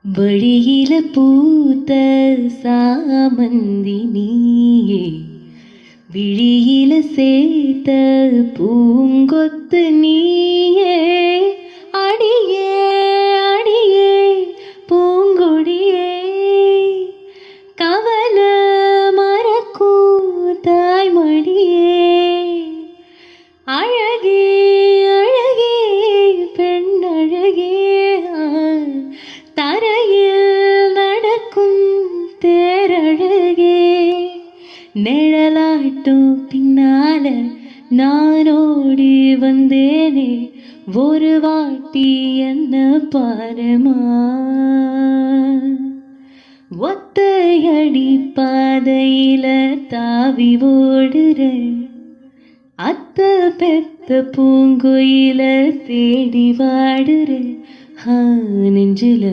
வழியில பூத்த சாமந்தி நீயே, விழியில சேர்த்த பூங்கொத்து நீயே. அடியே அடியே பூங்கொடியே, கவல மறக்கும் தாய்மடியே. அழகே அழகே பெண்ணழகே, தரையில் நடக்கும் தேரழகே. நிழலாட்டும் பின்னால நானோடி வந்தேனே, ஒரு வாட்டி என்ன பாருமா. ஒத்தையடி பாதையில தாவி ஓடுற அத்த பெத்த பூங்குயில தேடி வாடுற நெஞ்சில